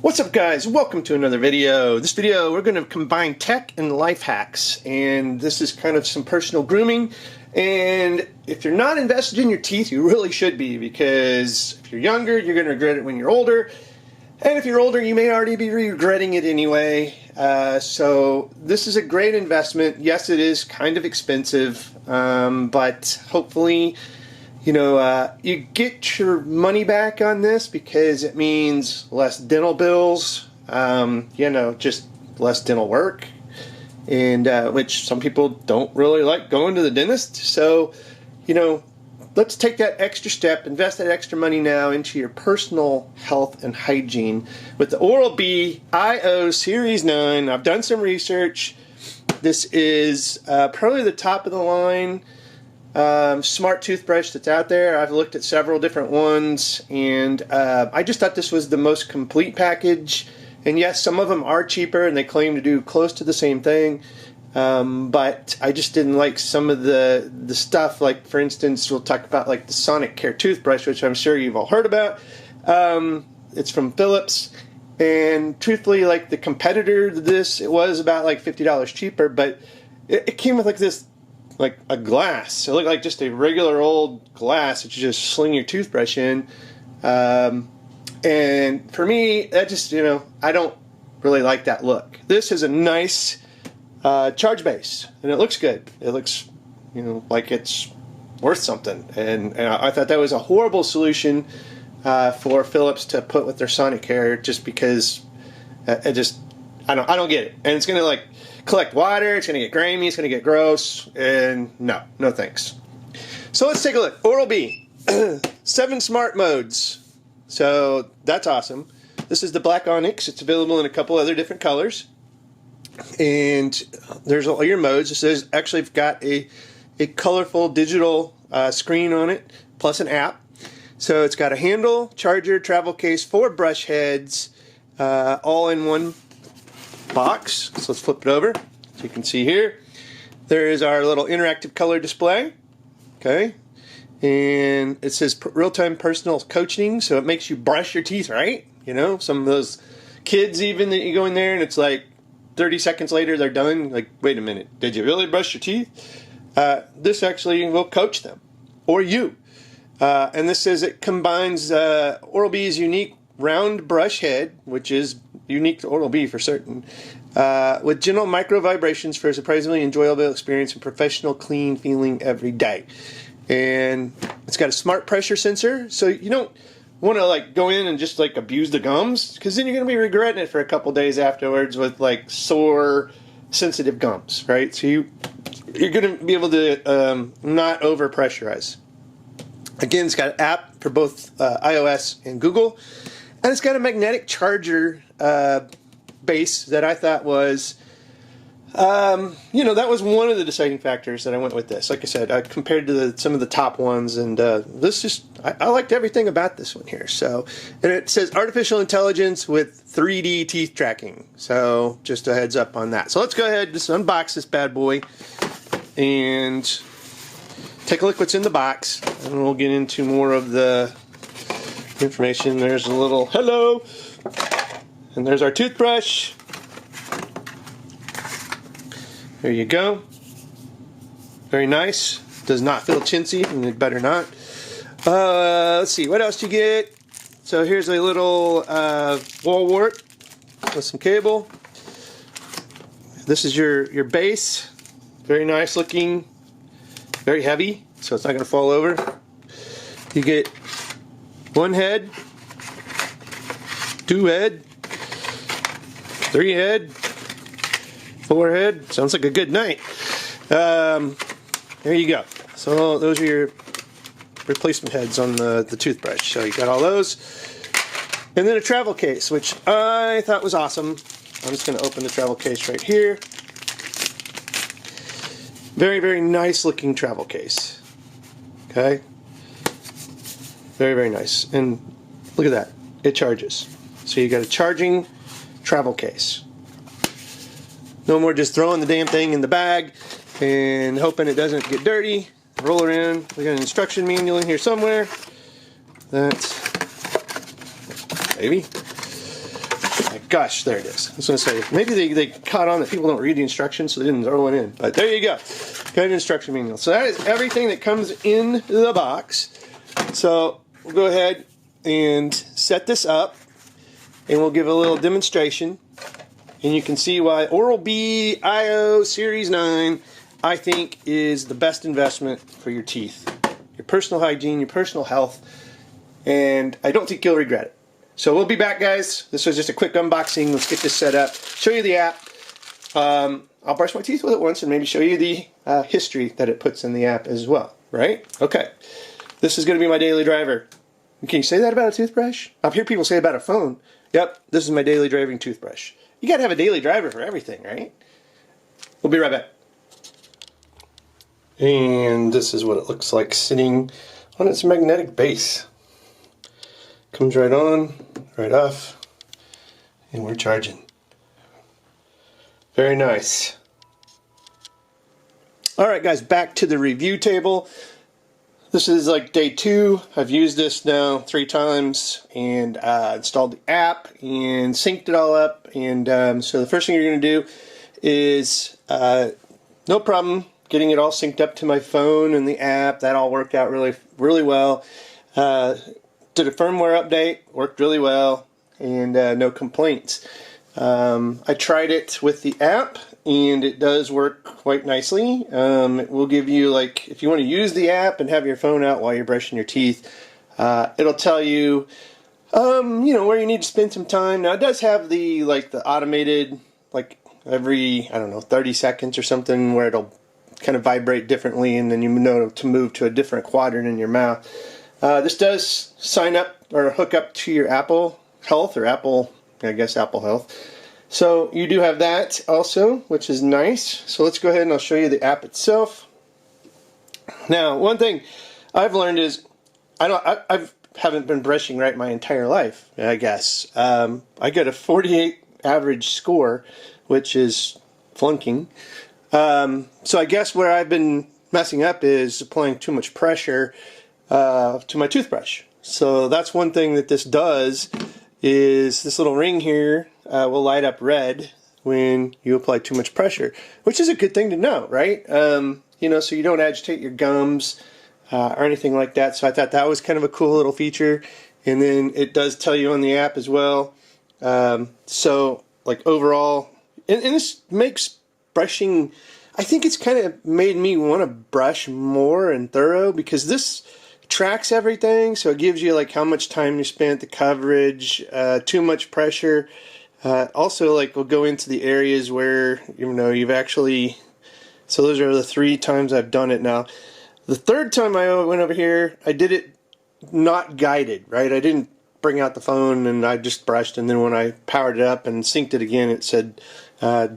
What's up, guys? Welcome to another video. This video we're going to combine tech and life hacks, and this is kind of some personal grooming. And if you're not invested in your teeth, you really should be, because if you're younger, you're going to regret it when you're older, and if you're older, you may already be regretting it anyway. So this is a great investment. Yes, it is kind of expensive, but hopefully you get your money back on this, because it means less dental bills, just less dental work, and which some people don't really like going to the dentist. So, let's take that extra step, invest that extra money now into your personal health and hygiene with the Oral-B IO Series 9. I've done some research. This is probably the top of the line smart toothbrush that's out there. I've looked at several different ones, and I just thought this was the most complete package. And yes, some of them are cheaper and they claim to do close to the same thing, but I just didn't like some of the stuff. Like, for instance, we'll talk about like the Sonic Care toothbrush, which I'm sure you've all heard about. It's from Philips, and truthfully, like the competitor to this, it was about like $50 cheaper, but it came with like this, like a glass. It looked like just a regular old glass that you just sling your toothbrush in. And for me, that just, I don't really like that look. This is a nice charge base, and it looks good. It looks, like it's worth something. And I thought that was a horrible solution for Philips to put with their Sonic Care, just because I don't get it. And it's going to like collect water, it's going to get grimy, it's going to get gross, and no thanks. So let's take a look. Oral-B, 7 smart modes. So that's awesome. This is the black onyx. It's available in a couple other different colors, and there's all your modes. This is actually got a colorful digital screen on it, plus an app. So it's got a handle, charger, travel case, 4 brush heads, all in one box. So let's flip it over so you can see here. There is our little interactive color display. Okay, and it says real-time personal coaching, so it makes you brush your teeth right. Some of those kids even that you go in there and it's like 30 seconds later they're done. Like, wait a minute, did you really brush your teeth? This actually will coach them, or you. And this says it combines Oral-B's unique round brush head, which is unique to Oral-B for certain, with gentle micro vibrations for a surprisingly enjoyable experience and professional clean feeling every day. And it's got a smart pressure sensor, so you don't want to like go in and just like abuse the gums, because then you're going to be regretting it for a couple days afterwards with like sore, sensitive gums, right? So you're going to be able to not over pressurize. Again, it's got an app for both iOS and Google, and it's got a magnetic charger base that I thought was, that was one of the deciding factors that I went with this. Like I said, compared to some of the top ones, and this just, I liked everything about this one here. So, and it says artificial intelligence with 3D teeth tracking. So just a heads up on that. So let's go ahead and just unbox this bad boy and take a look what's in the box, and we'll get into more of the information. There's a little hello, and there's our toothbrush. There you go. Very nice. Does not feel chintzy, and it better not. Let's see, what else do you get? So here's a little wall wart with some cable. This is your base. Very nice looking. Very heavy, so it's not going to fall over. You get 1 head, 2 head, 3 head, 4 head. Sounds like a good night. There you go. So those are your replacement heads on the toothbrush. So you got all those. And then a travel case, which I thought was awesome. I'm just going to open the travel case right here. Very, very nice looking travel case. Okay. Very, very nice. And look at that. It charges. So you got a charging travel case. No more just throwing the damn thing in the bag and hoping it doesn't get dirty. Roll around. We got an instruction manual in here somewhere. That's maybe. Gosh, there it is. I was going to say, maybe they caught on that people don't read the instructions, so they didn't throw it in. But there you go. Got an instruction manual. So that is everything that comes in the box. So we'll go ahead and set this up, and we'll give a little demonstration. And you can see why Oral-B IO Series 9, I think, is the best investment for your teeth. Your personal hygiene, your personal health. And I don't think you'll regret it. So we'll be back, guys. This was just a quick unboxing. Let's get this set up. Show you the app. I'll brush my teeth with it once and maybe show you the history that it puts in the app as well. Right? Okay. This is going to be my daily driver. Can you say that about a toothbrush? I've heard people say about a phone. Yep, this is my daily driving toothbrush. You got to have a daily driver for everything, right? We'll be right back. And this is what it looks like sitting on its magnetic base. Comes right on, right off, and we're charging. Very nice. Alright guys, back to the review table. This is like day 2. I've used this now 3 times and installed the app and synced it all up. And so the first thing you're going to do is, no problem getting it all synced up to my phone and the app. That all worked out really well. Did a firmware update, worked really well, and no complaints. I tried it with the app, and it does work quite nicely. It will give you, like, if you want to use the app and have your phone out while you're brushing your teeth, it'll tell you, you know, where you need to spend some time. Now, it does have the, like, the automated, like, every, I don't know, 30 seconds or something, where it'll kind of vibrate differently, and then you know to move to a different quadrant in your mouth. This does sign up or hook up to your Apple Health or Apple Health. So you do have that also, which is nice. So let's go ahead and I'll show you the app itself. Now, one thing I've learned is I haven't been brushing right my entire life, I guess. I got a 48 average score, which is flunking. So I guess where I've been messing up is applying too much pressure to my toothbrush. So that's one thing that this does, is this little ring here will light up red when you apply too much pressure, which is a good thing to know, right? You know, so you don't agitate your gums or anything like that. So I thought that was kind of a cool little feature. And then it does tell you on the app as well. So like overall, and this makes brushing, I think it's kind of made me want to brush more and thorough, because this tracks everything. So it gives you like how much time you spent, the coverage, too much pressure. Also, like, we'll go into the areas where, you know, you've actually, so those are the 3 times I've done it now. The 3rd time I went over here, I did it not guided, right? I didn't bring out the phone and I just brushed, and then when I powered it up and synced it again, it said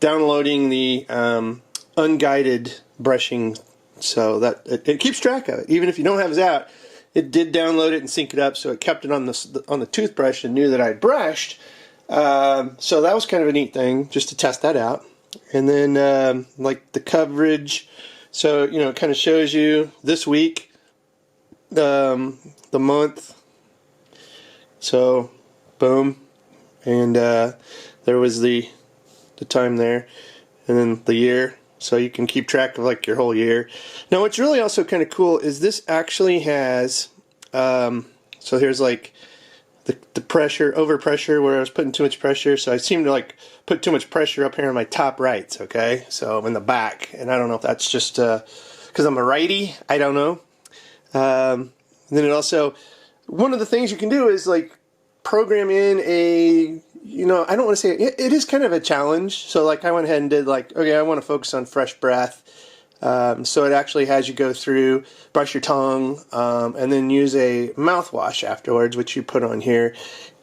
downloading the unguided brushing. So that it keeps track of it. Even if you don't have it out, it did download it and sync it up, so it kept it on the toothbrush and knew that I brushed. So that was kind of a neat thing, just to test that out. And then like the coverage, so you know, it kind of shows you this week, the month. So boom, and there was the time there, and then the year. So you can keep track of like your whole year. Now what's really also kind of cool is this actually has, so here's like the pressure, overpressure, where I was putting too much pressure. So I seem to like put too much pressure up here on my top rights, okay? So in the back, and I don't know if that's just because I'm a righty, I don't know. And then it also, one of the things you can do is like program in a, you know, I don't want to say it is kind of a challenge. So like I went ahead and did like, okay, I want to focus on fresh breath. So it actually has you go through, brush your tongue, and then use a mouthwash afterwards, which you put on here.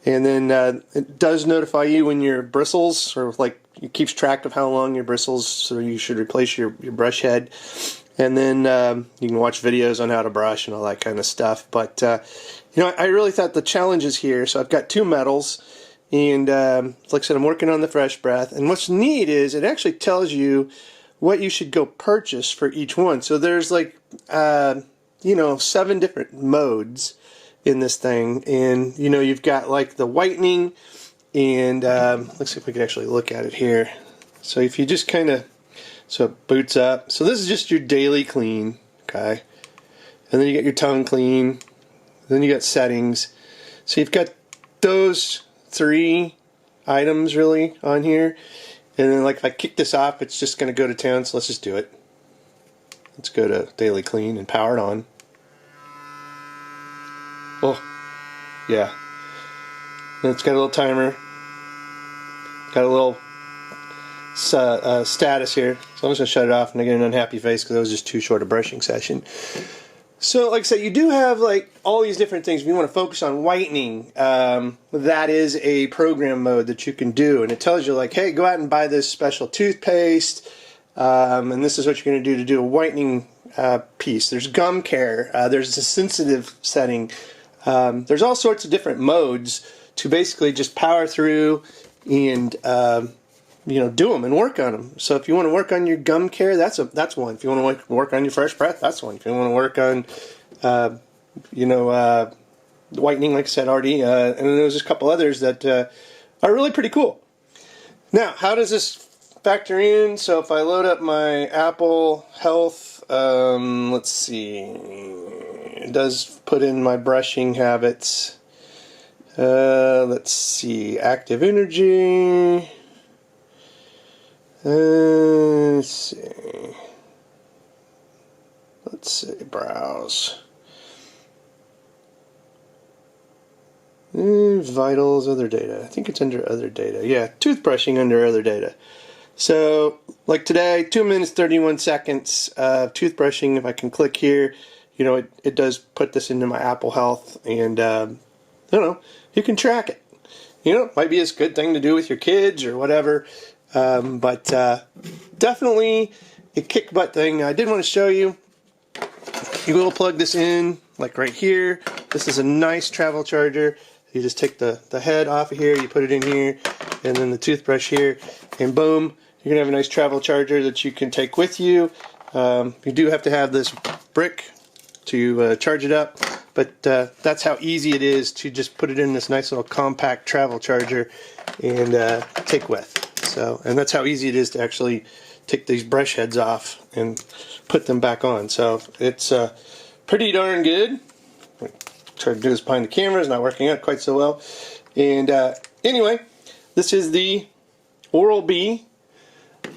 And then it does notify you when your bristles, or like it keeps track of how long your bristles, so you should replace your brush head. And then you can watch videos on how to brush and all that kind of stuff. But, you know, I really thought the challenge is here. So I've got 2 metals. And like I said, I'm working on the fresh breath. And what's neat is it actually tells you what you should go purchase for each one. So there's like, you know, 7 different modes. in this thing. And you know, you've got like the whitening, and let's see if we can actually look at it here. So if you just kind of, so it boots up. So this is just your daily clean, okay? And then you get your tongue clean. Then you got settings. So you've got those 3 items really on here. And then like if I kick this off, it's just going to go to town. So let's just do it. Let's go to daily clean and power it on. Oh, yeah. And it's got a little timer. Got a little status here. So I'm just going to shut it off and I get an unhappy face because it was just too short a brushing session. So like I said, you do have like all these different things. If you want to focus on whitening, that is a program mode that you can do. And it tells you like, hey, go out and buy this special toothpaste. And this is what you're going to do a whitening piece. There's gum care. There's a sensitive setting. There's all sorts of different modes to basically just power through and you know, do them and work on them. So if you want to work on your gum care, that's one. If you want to work on your fresh breath, that's one. If you want to work on you know, whitening, like I said already, and then there's a couple others that are really pretty cool. Now, how does this factor in? So if I load up my Apple Health, let's see, it does put in my brushing habits. Let's see, active energy. Let's see, browse. Vitals, other data. I think it's under other data. Yeah, toothbrushing under other data. So, like today, 2 minutes, 31 seconds of toothbrushing. If I can click here, you know, it does put this into my Apple Health, and, I don't know, you can track it. You know, it might be a good thing to do with your kids or whatever. But definitely a kick butt thing. I did want to show you. You will plug this in, like right here. This is a nice travel charger. You just take the head off of here, you put it in here, and then the toothbrush here, and boom, you're going to have a nice travel charger that you can take with you. You do have to have this brick to charge it up, but that's how easy it is to just put it in this nice little compact travel charger and take with. So, and that's how easy it is to actually take these brush heads off and put them back on. So it's pretty darn good. Tried to do this behind the camera, it's not working out quite so well. And anyway, this is the Oral-B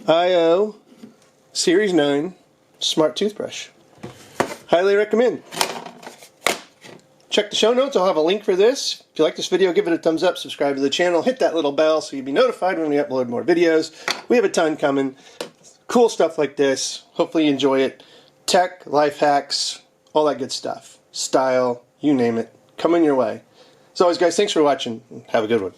IO Series 9 Smart Toothbrush. Highly recommend. Check the show notes, I'll have a link for this. If you like this video, give it a thumbs up, subscribe to the channel, hit that little bell so you'll be notified when we upload more videos. We have a ton coming. Cool stuff like this. Hopefully you enjoy it. Tech, life hacks, all that good stuff. Style, you name it. Coming your way. As always, guys, thanks for watching. Have a good one.